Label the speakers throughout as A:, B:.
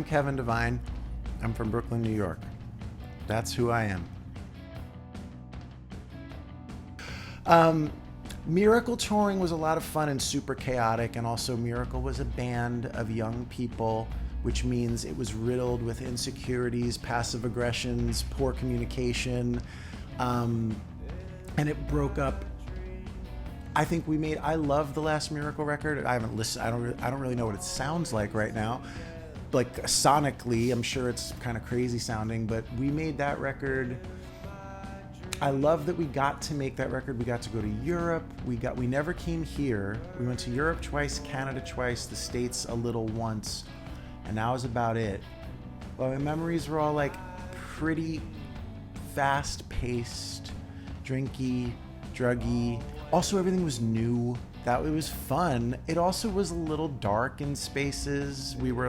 A: Kevin Devine. I'm from Brooklyn, New York. That's who I am. Miracle touring was a lot of fun and super chaotic, and also Miracle was a band of young people, which means it was riddled with insecurities, passive aggressions, poor communication, and it broke up. I love the last Miracle record. I haven't listened. I don't really know what it sounds like right now. Like sonically, I'm sure it's kind of crazy sounding, but we made that record. I love that we got to make that record. We got to go to Europe. We never came here. We went to Europe twice, Canada twice, the States a little once, and that was about it. Well, my memories were all like pretty fast-paced, drinky, druggy. Also, everything was new. It was fun. It also was a little dark in spaces. We were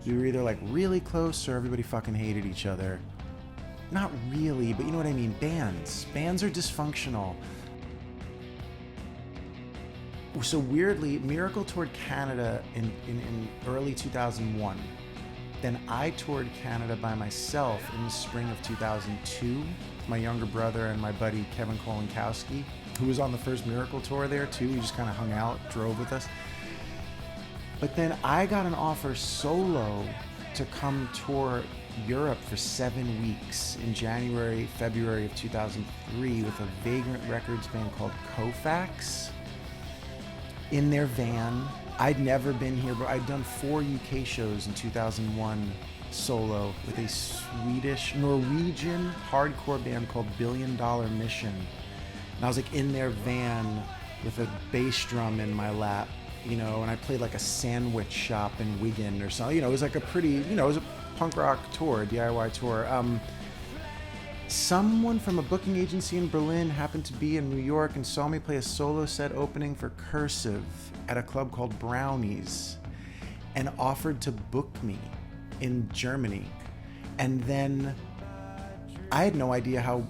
A: either like really close or everybody fucking hated each other. Not really, but you know what I mean. Bands are dysfunctional. So weirdly, Miracle toured Canada in early 2001. Then I toured Canada by myself in the spring of 2002. My younger brother and my buddy Kevin Kolonkowski, who was on the first Miracle tour there too. He just kind of hung out, drove with us. But then I got an offer solo to come tour Europe for 7 weeks in January, February of 2003 with a Vagrant Records band called Kofax in their van. I'd never been here, but I'd done 4 UK shows in 2001 solo with a Norwegian hardcore band called Billion Dollar Mission. And I was like in their van with a bass drum in my lap, and I played like a sandwich shop in Wigan or something. It was like it was a punk rock tour, DIY tour. Someone from a booking agency in Berlin happened to be in New York and saw me play a solo set opening for Cursive at a club called Brownies and offered to book me in Germany. And then I had no idea how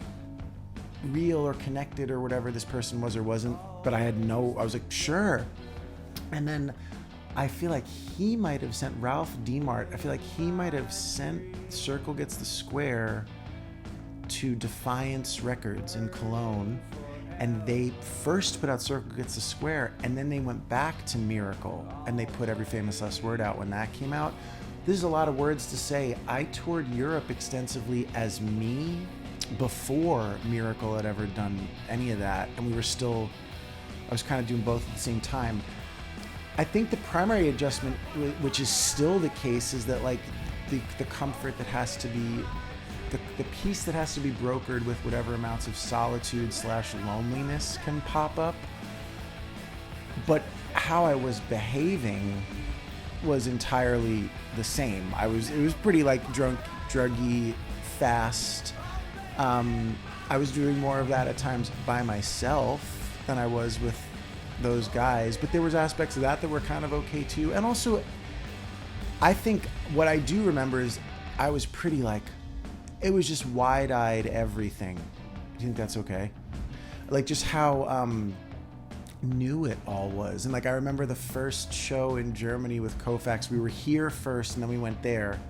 A: real or connected or whatever this person was or wasn't, but I was like, sure. And then I feel like he might have sent Ralph Demart. I feel like he might have sent Circle Gets the Square to Defiance Records in Cologne, and they first put out Circle Gets the Square, and then they went back to Miracle, and they put Every Famous Last Word out when that came out. This is a lot of words to say. I toured Europe extensively as me before Miracle had ever done any of that, and I was kind of doing both at the same time. I think the primary adjustment, which is still the case, is that like the comfort that has to be, the piece that has to be brokered with whatever amounts of solitude / loneliness can pop up. But how I was behaving was entirely the same. It was pretty like drunk, druggy, fast. I was doing more of that at times by myself than I was with those guys, but there was aspects of that were kind of okay too. And also, I think what I do remember is I was pretty like, it was just wide-eyed everything. Do you think that's okay? Like just how new it all was. And like I remember the first show in Germany with Kofax. We were here first and then we went there.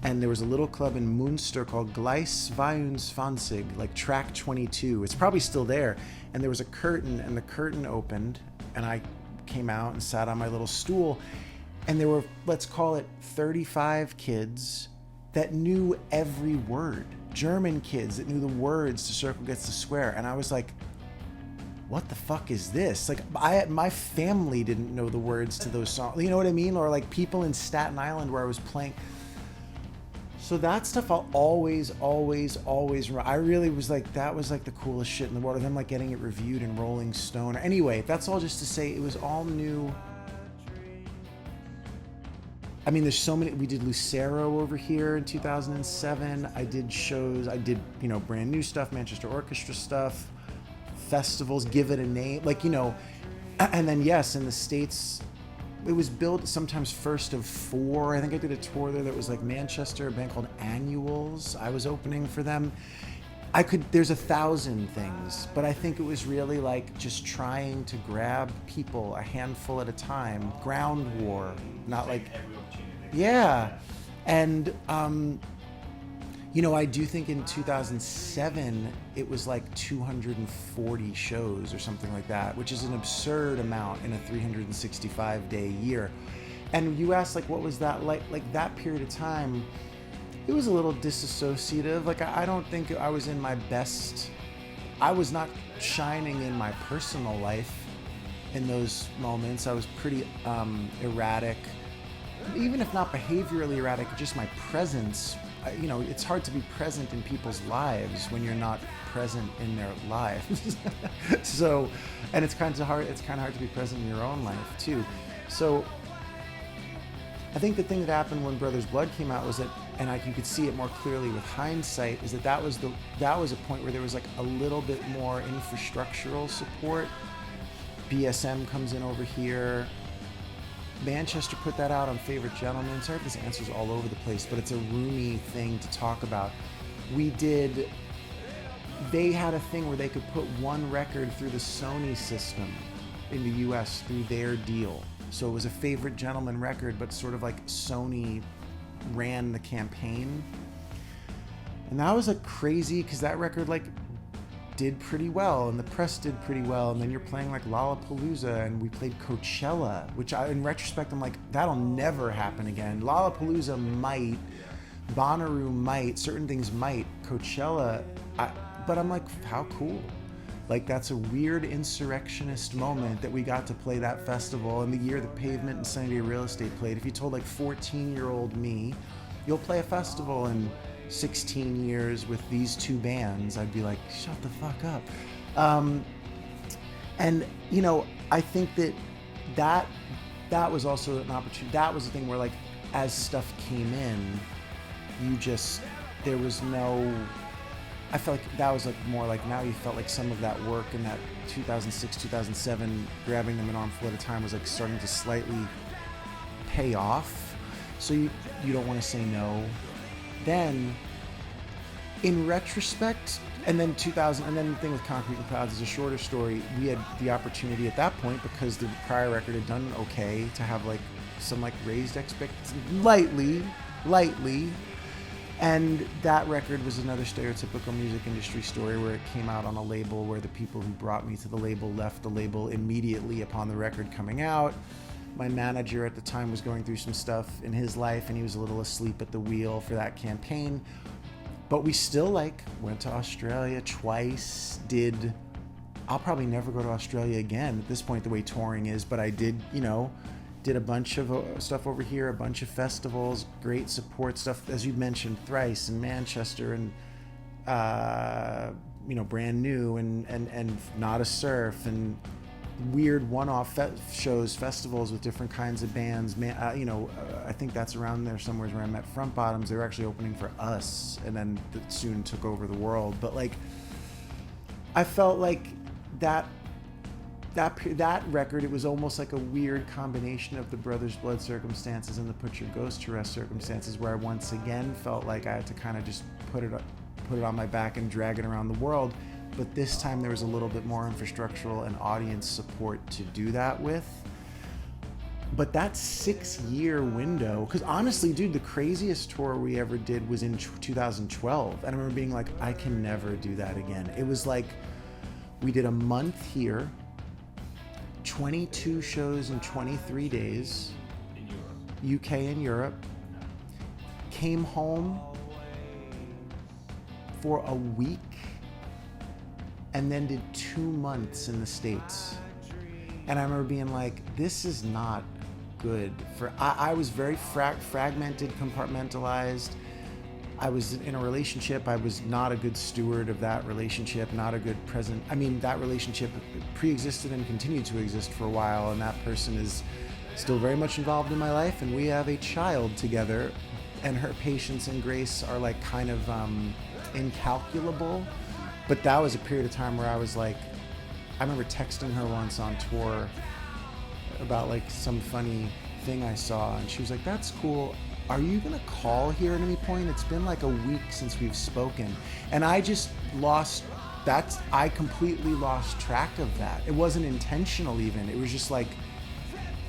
A: And there was a little club in Münster called Gleis 22, like track 22. It's probably still there. And there was a curtain, and the curtain opened, and I came out and sat on my little stool. And there were, let's call it 35 kids that knew every word. German kids that knew the words to Circle Gets the Square. And I was like, what the fuck is this? Like, my family didn't know the words to those songs. You know what I mean? Or like people in Staten Island where I was playing. So that stuff I'll always remember. I really was like, that was like the coolest shit in the world. Them like getting it reviewed in Rolling Stone. Anyway, that's all just to say it was all new. I mean, there's so many. We did Lucero over here in 2007. I did shows. I did, brand new stuff, Manchester Orchestra stuff, festivals, Give It a Name. Like, and then yes, in the States, it was billed sometimes first of 4. I think I did a tour there that was like Manchester, a band called Annuals. I was opening for them. There's 1,000 things, but I think it was really like just trying to grab people a handful at a time. Ground war, not like,
B: every opportunity that
A: Yeah. And, you know, I do think in 2007, it was like 240 shows or something like that, which is an absurd amount in a 365-day year. And you asked, like, what was that like? Like, that period of time, it was a little disassociative. Like, I don't think I was in my best. I was not shining in my personal life in those moments. I was pretty erratic, even if not behaviorally erratic, just my presence. You know, it's hard to be present in people's lives when you're not present in their lives. So, and it's kind of hard to be present in your own life too. So I think the thing that happened when Brothers Blood came out was that, and you could see it more clearly with hindsight, is that was a point where there was like a little bit more infrastructural support. BSM comes in over here. Manchester put that out on Favorite Gentleman. Sorry if this answer's all over the place, but it's a roomy thing to talk about. They had a thing where they could put one record through the Sony system in the US through their deal. So it was a Favorite Gentleman record, but sort of like Sony ran the campaign. And that was like crazy, because that record like did pretty well, and the press did pretty well, and then you're playing like Lollapalooza, and we played Coachella, which in retrospect I'm like, that'll never happen again. Lollapalooza might, Bonnaroo might, certain things might, Coachella, but I'm like, how cool. Like, that's a weird insurrectionist moment that we got to play that festival. And the year that Pavement and Sunny Day Real Estate played, if you told like 14-year-old me, you'll play a festival in 16 years with these two bands, I'd be like, shut the fuck up. And, you know, I think that was also an opportunity. That was the thing where, like, as stuff came in, there was no, I felt like that was like more like, now you felt like some of that work in that 2006, 2007, grabbing them an armful at a time was like starting to slightly pay off. So you don't want to say no. Then, in retrospect, and then the thing with Concrete and Clouds is a shorter story. We had the opportunity at that point, because the prior record had done okay, to have like some like raised expectations, lightly, and that record was another stereotypical music industry story where it came out on a label where the people who brought me to the label left the label immediately upon the record coming out. My manager at the time was going through some stuff in his life, and he was a little asleep at the wheel for that campaign. But we still like went to Australia twice, I'll probably never go to Australia again at this point, the way touring is, but I did a bunch of stuff over here, a bunch of festivals, great support stuff, as you mentioned, Thrice and Manchester, and Brand New and Not a Surf, and weird one-off shows, festivals with different kinds of bands. I think that's around there somewhere where I met Front Bottoms. They were actually opening for us, and then soon took over the world. But like, I felt like that record, it was almost like a weird combination of the Brothers Blood circumstances and the Put Your Ghost to Rest circumstances, where I once again felt like I had to kind of just put it on my back and drag it around the world. But this time there was a little bit more infrastructural and audience support to do that with. But that 6-year window, because honestly, dude, the craziest tour we ever did was in 2012. And I remember being like, I can never do that again. It was like, we did a month here, 22 shows in 23 days, UK and Europe, came home for a week, and then did 2 months in the States. And I remember being like, this is not good. I was very fragmented, compartmentalized. I was in a relationship. I was not a good steward of that relationship, not a good present. I mean, that relationship pre-existed and continued to exist for a while, and that person is still very much involved in my life, and we have a child together, and her patience and grace are like kind of incalculable. But that was a period of time where I was like, I remember texting her once on tour about like some funny thing I saw, and she was like, that's cool. Are you gonna call here at any point? It's been like a week since we've spoken. And I just I completely lost track of that. It wasn't intentional even. It was just like,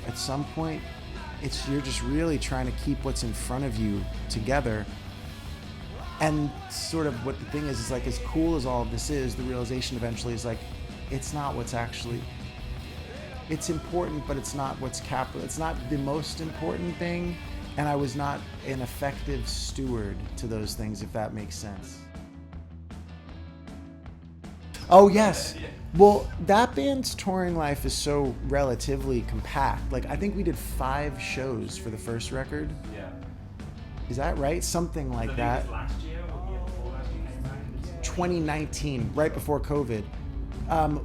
A: at some point, you're just really trying to keep what's in front of you together. And sort of what the thing is like, as cool as all of this is, the realization eventually is like, it's not what's actually, it's important, but it's not what's it's not the most important thing. And I was not an effective steward to those things, if that makes sense. Oh, yes. Well, that band's touring life is so relatively compact. Like, I think we did 5 shows for the first record.
B: Yeah.
A: Is that right? Something like that.
B: Last year or the year before last you came back?
A: 2019, right before COVID.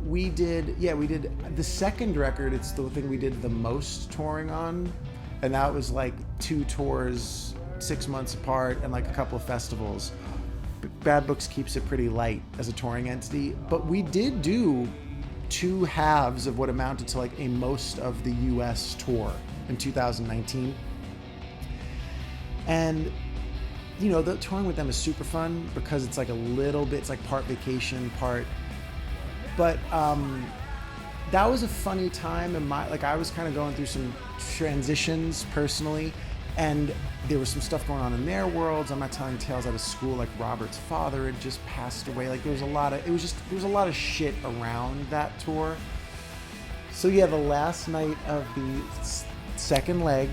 A: We did the second record. It's the thing we did the most touring on. And that was like 2 tours, 6 months apart, and like a couple of festivals. Bad Books keeps it pretty light as a touring entity, but we did do 2 halves of what amounted to like a most of the US tour in 2019. And you know, the touring with them is super fun because it's like a little bit, it's like part vacation, part, but that was a funny time in my, like I was kind of going through some transitions personally, and there was some stuff going on in their worlds. I'm not telling tales out of school, like Robert's father had just passed away. Like there was a lot of shit around that tour. So yeah, the last night of the second leg,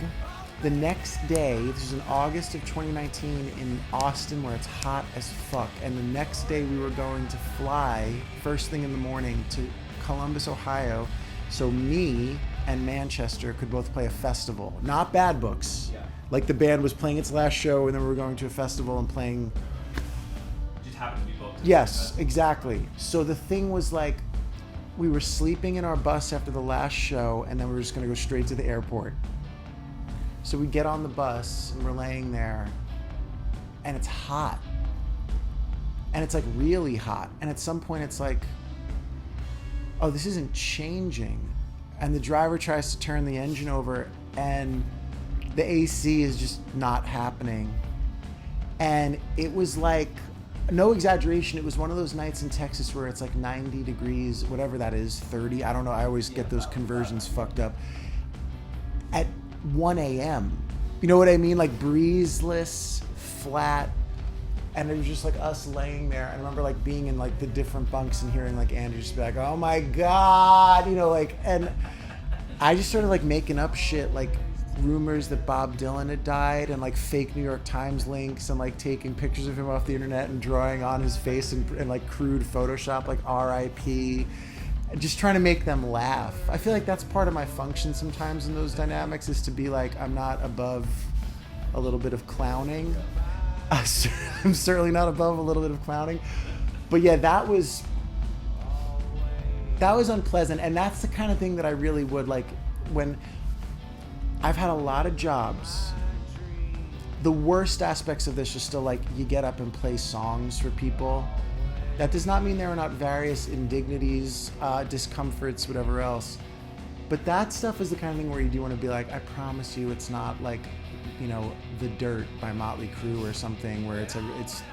A: the next day, this was in August of 2019 in Austin, where it's hot as fuck. And the next day we were going to fly first thing in the morning to Columbus, Ohio, so me and Manchester could both play a festival. Not Bad Books.
B: Yeah.
A: Like the band was playing its last show, and then we were going to a festival and playing.
B: Just happened to be booked.
A: Yes, exactly. So the thing was like, we were sleeping in our bus after the last show, and then we were just gonna go straight to the airport. So we get on the bus and we're laying there, and it's hot. And it's like really hot. And at some point it's like, oh, this isn't changing. And the driver tries to turn the engine over, and the AC is just not happening. And it was like, no exaggeration, it was one of those nights in Texas where it's like 90 degrees, whatever that is, 30, I don't know, I always get those conversions fucked up. At 1 a.m. You know what I mean? Like breezeless, flat, and it was just like us laying there. And I remember like being in like the different bunks and hearing like Andrew just be like, oh my God, you know, like, and I just started like making up shit, like rumors that Bob Dylan had died, and like fake New York Times links, and like taking pictures of him off the internet and drawing on his face and like crude Photoshop, like RIP. Just trying to make them laugh. I feel like that's part of my function sometimes in those dynamics, is to be like, I'm not above a little bit of clowning. I'm certainly not above a little bit of clowning. But yeah, that was unpleasant. And that's the kind of thing that I really would like, when I've had a lot of jobs. The worst aspects of this are still like, you get up and play songs for people. That does not mean there are not various indignities, discomforts, whatever else. But that stuff is the kind of thing where you do want to be like, I promise you it's not like, you know, The Dirt by Motley Crue or something, where it's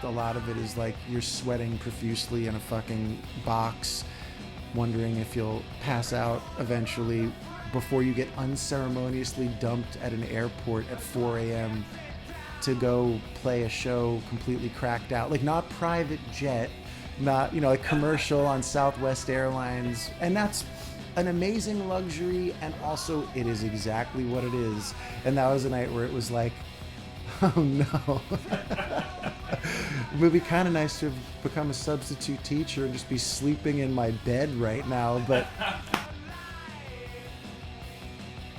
A: a lot of it is like you're sweating profusely in a fucking box, wondering if you'll pass out eventually before you get unceremoniously dumped at an airport at 4 a.m. to go play a show completely cracked out. Like not private jet, not, you know, like commercial on Southwest Airlines. And that's an amazing luxury, and also it is exactly what it is. And that was a night where it was like, oh no. It would be kind of nice to have become a substitute teacher and just be sleeping in my bed right now, but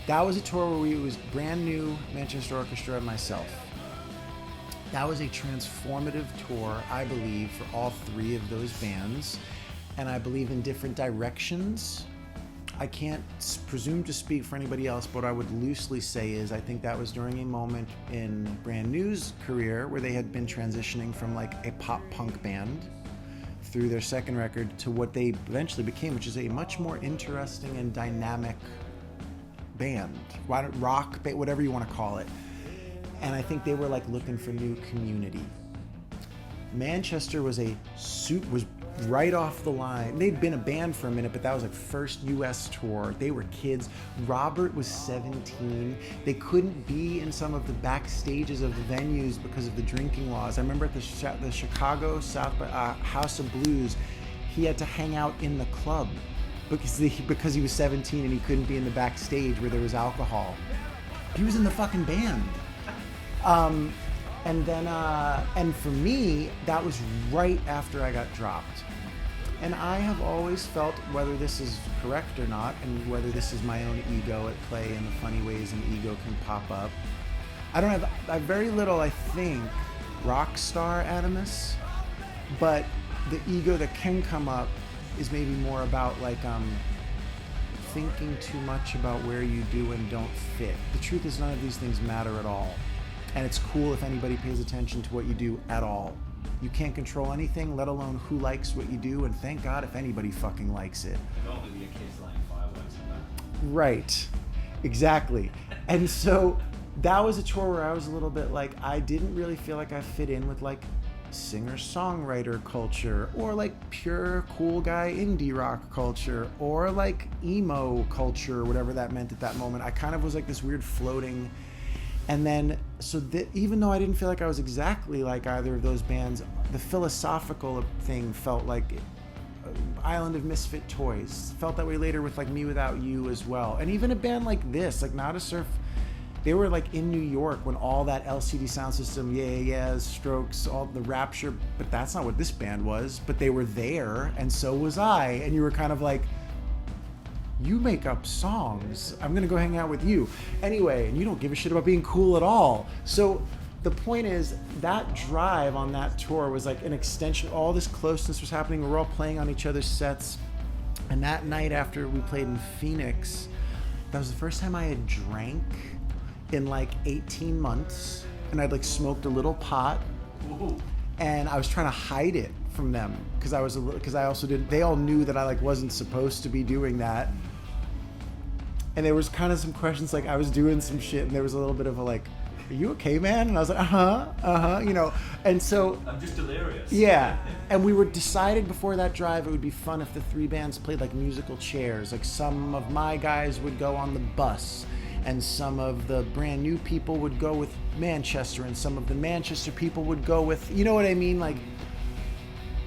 A: that was a tour where it was brand new Manchester Orchestra and myself. That was a transformative tour, I believe, for all 3 of those bands, and I believe in different directions. I can't presume to speak for anybody else, but what I would loosely say is I think that was during a moment in Brand New's career where they had been transitioning from like a pop punk band through their second record to what they eventually became, which is a much more interesting and dynamic band, rock, whatever you want to call it. And I think they were like looking for new community. Manchester was right off the line. They'd been a band for a minute, but that was like first US tour. They were kids. Robert was 17. They couldn't be in some of the backstages of the venues because of the drinking laws. I remember at the Chicago South by House of Blues, he had to hang out in the club because he was 17 and he couldn't be in the backstage where there was alcohol. He was in the fucking band. And then, and for me, that was right after I got dropped. And I have always felt, whether this is correct or not, and whether this is my own ego at play in the funny ways an ego can pop up, I have very little, I think, rock star animus, but the ego that can come up is maybe more about like thinking too much about where you do and don't fit. The truth is, none of these things matter at all. And it's cool if anybody pays attention to what you do at all. You can't control anything, let alone who likes what you do, and thank God if anybody fucking likes it.
B: Normally be a case like fireworks and that.
A: Right, exactly. And so that was a tour where I was a little bit like, I didn't really feel like I fit in with like singer-songwriter culture, or like pure cool guy indie rock culture, or like emo culture, or whatever that meant at that moment. I kind of was like this weird floating. And then, so even though I didn't feel like I was exactly like either of those bands, the philosophical thing felt like Island of Misfit Toys. Felt that way later with like Me Without You as well. And even a band like this, like Not a Surf, they were like in New York when all that LCD sound system, Strokes, all the Rapture, but that's not what this band was. But they were there, and so was I. And you were kind of like, you make up songs, I'm gonna go hang out with you. Anyway, and you don't give a shit about being cool at all. So the point is, that drive on that tour was like an extension. All this closeness was happening. We were all playing on each other's sets. And that night after we played in Phoenix, that was the first time I had drank in like 18 months. And I'd like smoked a little pot.
B: Ooh.
A: And I was trying to hide it from them because I also did. They all knew that I like wasn't supposed to be doing that. And there was kind of some questions, like I was doing some shit, and there was a little bit of a like, "Are you okay, man?" And I was like, you know. And so
B: I'm just delirious.
A: Yeah. And we were decided before that drive it would be fun if the three bands played like musical chairs. Like some of my guys would go on the bus, and some of the brand new people would go with Manchester, and some of the Manchester people would go with, you know what I mean? Like,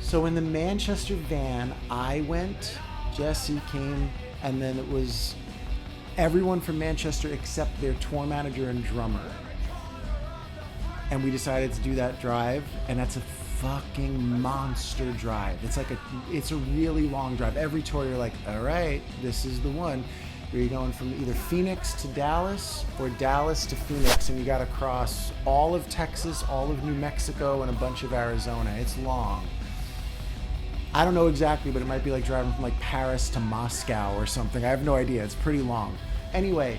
A: so in the Manchester van, I went, Jesse came, and then it was everyone from Manchester except their tour manager and drummer. And we decided to do that drive, and that's a fucking monster drive. It's a really long drive. Every tour you're like, all right, this is the one. You're going from either Phoenix to Dallas or Dallas to Phoenix, and you got to cross all of Texas, all of New Mexico, and a bunch of Arizona. It's long. I don't know exactly, but it might be like driving from like Paris to Moscow or something. I have no idea. It's pretty long. Anyway,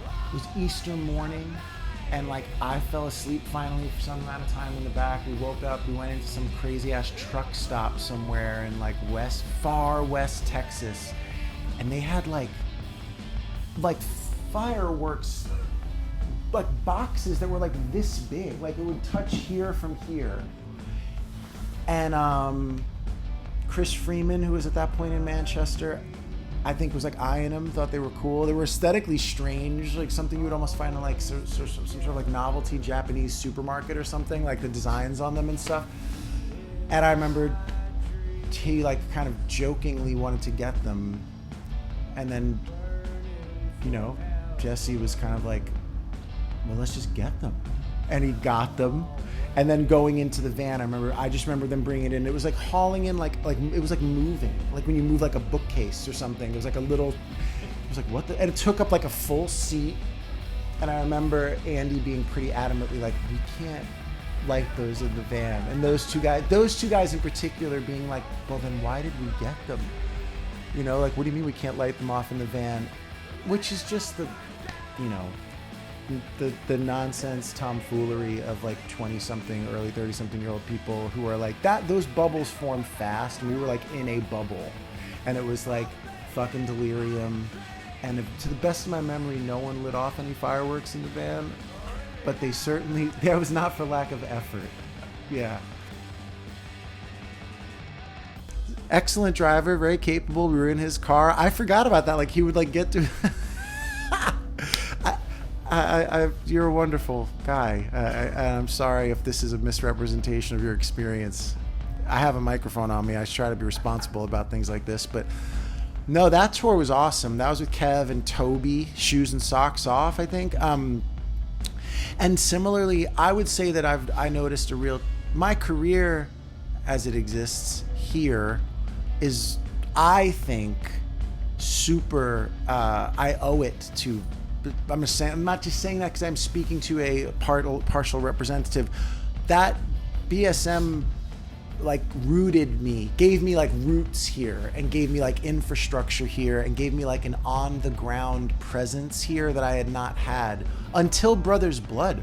A: it was Easter morning, and like I fell asleep finally for some amount of time in the back. We woke up, we went into some crazy ass truck stop somewhere in like far west Texas, and they had like fireworks, like boxes that were like this big, like it would touch here from here. And Chris Freeman, who was at that point in Manchester, I think was like eyeing them, thought they were cool. They were aesthetically strange, like something you would almost find in like some sort of like novelty Japanese supermarket or something, like the designs on them and stuff. And I remember he like kind of jokingly wanted to get them. And then, you know, Jesse was kind of like, well, let's just get them. And he got them. And then going into the van, I just remember them bringing it in. It was like hauling in, like it was like moving, like when you move like a bookcase or something. It was like it was like, what the, and it took up like a full seat. And I remember Andy being pretty adamantly like, we can't light those in the van. And those two guys in particular being like, well, then why did we get them? You know, like, what do you mean we can't light them off in the van? Which is just the, you know, the nonsense tomfoolery of like 20-something, early 30-something-year-old people who are like that. Those bubbles form fast, and we were like in a bubble, and it was like fucking delirium. And to the best of my memory, no one lit off any fireworks in the van, but that was not for lack of effort. Yeah. excellent driver, very capable. We were in his car. I forgot about that. Like he would like get to. You're a wonderful guy. I'm sorry if this is a misrepresentation of your experience. I have a microphone on me. I try to be responsible about things like this, but no, that tour was awesome. That was with Kev and Toby, Shoes and Socks Off, I think. And similarly, I would say that I noticed my career as it exists here is, I think, super, I owe it to, I'm not just saying that because I'm speaking to a partial representative. That BSM like rooted me, gave me like roots here, and gave me like infrastructure here, and gave me like an on the ground presence here that I had not had until Brothers Blood.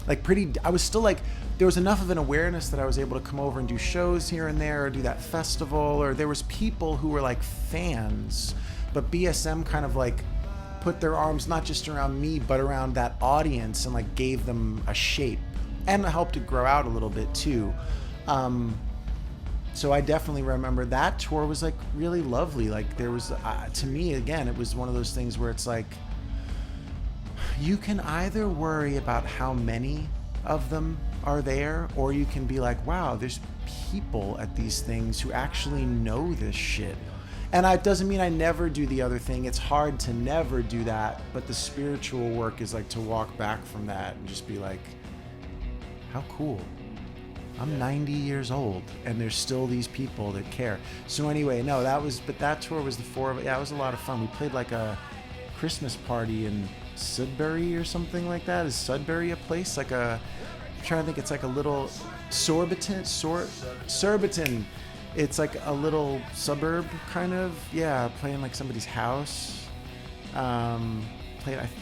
A: I was still like, there was enough of an awareness that I was able to come over and do shows here and there, or do that festival, or there was people who were like fans, but BSM kind of like put their arms not just around me, but around that audience, and like gave them a shape, and helped it grow out a little bit too. So I definitely remember that tour was like really lovely. Like there was, to me, again, it was one of those things where it's like, you can either worry about how many of them are there, or you can be like, wow, there's people at these things who actually know this shit. And it doesn't mean I never do the other thing. It's hard to never do that, but the spiritual work is like to walk back from that and just be like, how cool. I'm 90 years old and there's still these people that care. So anyway, no, that tour was it was a lot of fun. We played like a Christmas party in Sudbury or something like that. Is Sudbury a place? I'm trying to think, it's like a little Surbiton. It's like a little suburb kind of, playing like somebody's house. I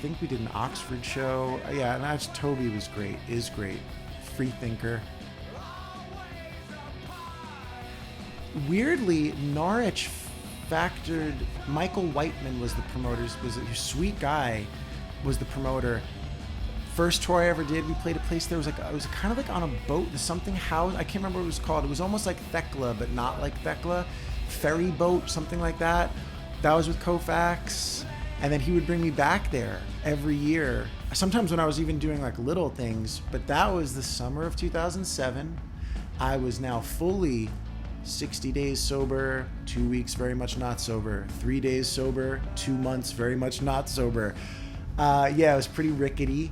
A: think we did an Oxford show. Yeah, and Toby is great. Free thinker. Weirdly, Norwich factored, Michael Whiteman was the promoter, was a sweet guy, was the promoter. First tour I ever did, we played a place there, it was kind of like on a boat, something house, I can't remember what it was called. It was almost like Thekla, but not like Thekla. Ferry boat, something like that. That was with Koufax. And then he would bring me back there every year. Sometimes when I was even doing like little things, but that was the summer of 2007. I was now fully 60 days sober, 2 weeks very much not sober, 3 days sober, 2 months very much not sober. It was pretty rickety.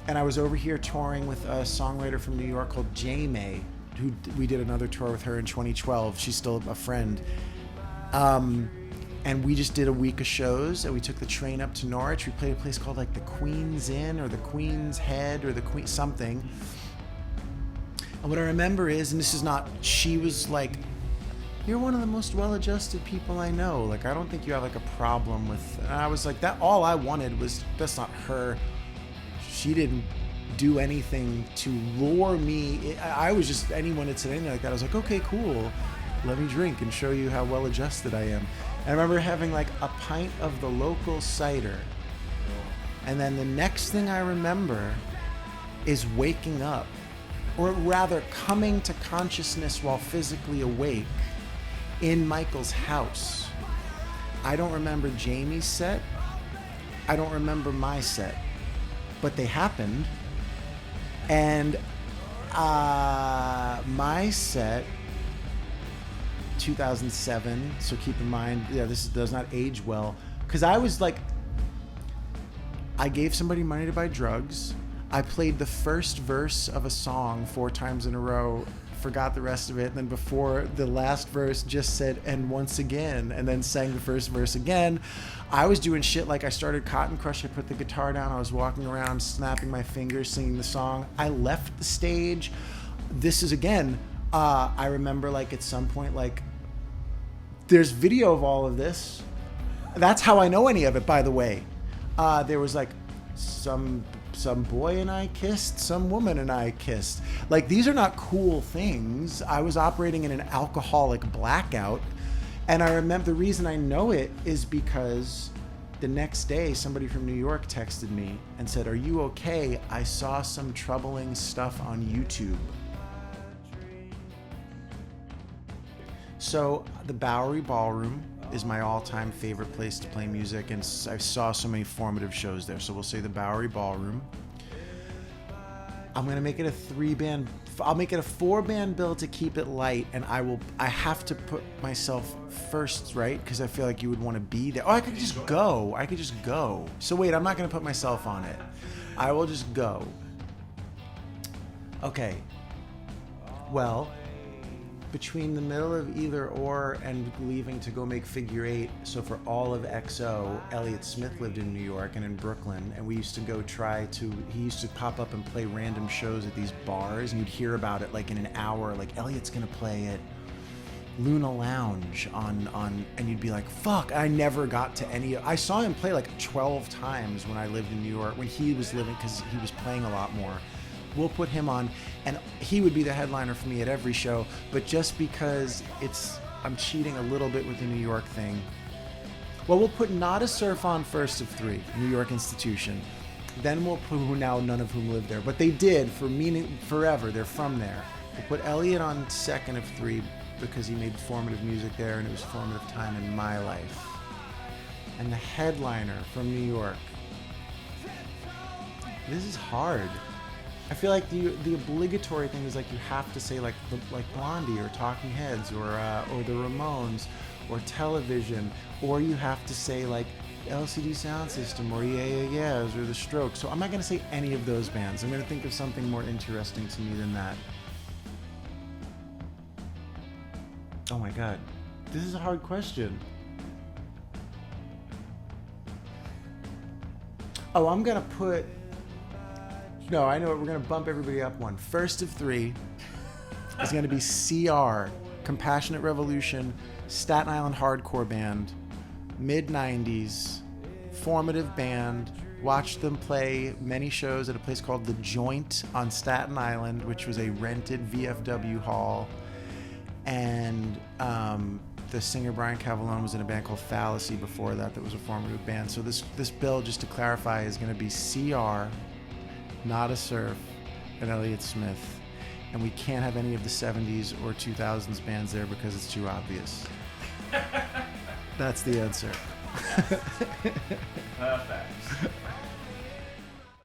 A: And I was over here touring with a songwriter from New York called J May, who we did another tour with her in 2012. She's still a friend. And we just did a week of shows, and we took the train up to Norwich. We played a place called like the Queen's Inn or the Queen's Head or the Queen something. And what I remember is, and this is not, she was like, you're one of the most well-adjusted people I know. Like, I don't think you have like a problem with, and I was like, that all I wanted was, that's not her. She didn't do anything to lure me. I was just, anyone that said anything like that, I was like, okay, cool. Let me drink and show you how well-adjusted I am. And I remember having like a pint of the local cider. And then the next thing I remember is waking up, or rather coming to consciousness while physically awake in Michael's house. I don't remember Jamie's set. I don't remember my set, but they happened. And my set, 2007, so keep in mind, this does not age well, because I was like, I gave somebody money to buy drugs. I played the first verse of a song 4 times in a row, forgot the rest of it, and then before the last verse just said, and once again, and then sang the first verse again. I was doing shit like I started Cotton Crush, I put the guitar down, I was walking around, snapping my fingers, singing the song. I left the stage. This is again, I remember like at some point, like, there's video of all of this. That's how I know any of it, by the way. There was like some boy and I kissed, some woman and I kissed. Like, these are not cool things. I was operating in an alcoholic blackout. And I remember, the reason I know it is because the next day somebody from New York texted me and said, are you okay? I saw some troubling stuff on YouTube. So the Bowery Ballroom is my all-time favorite place to play music, and I saw so many formative shows there. So we'll say the Bowery Ballroom. I'm gonna make it a 3-band. I'll make it a 4-band bill to keep it light, and I have to put myself first, right? Because I feel like you would want to be there. Oh, I could just go. So wait, I'm not gonna put myself on it. I will just go. Okay. Well, between the middle of either or and leaving to go make Figure 8, so for all of XO, Elliott Smith lived in New York and in Brooklyn, and we used to go he used to pop up and play random shows at these bars, and you'd hear about it like in an hour, like Elliott's gonna play at Luna Lounge and you'd be like, fuck, I never got to I saw him play like 12 times when I lived in New York, when he was living, because he was playing a lot more. We'll put him on, and he would be the headliner for me at every show, but just because I'm cheating a little bit with the New York thing. Well, we'll put Not a Surf on first of 3, New York institution. Then we'll put now none of whom live there, but they did forever. They're from there. We'll put Elliott on second of 3 because he made formative music there, and it was formative time in my life. And the headliner from New York. This is hard. I feel like the obligatory thing is like you have to say like Blondie or Talking Heads or the Ramones or Television, or you have to say like LCD Sound System or Yeah Yeah Yeahs or The Strokes. So I'm not going to say any of those bands. I'm going to think of something more interesting to me than that. Oh my God, this is a hard question. Oh, I'm going to put... No, I know it. We're going to bump everybody up one. First of 3 is going to be CR, Compassionate Revolution, Staten Island hardcore band, mid-90s, formative band. Watched them play many shows at a place called The Joint on Staten Island, which was a rented VFW hall. And the singer Brian Cavallone was in a band called Fallacy before that was a formative band. So this bill, just to clarify, is going to be CR, Not a Surf, and Elliott Smith. And we can't have any of the 70s or 2000s bands there because it's too obvious. That's the answer.
B: Perfect.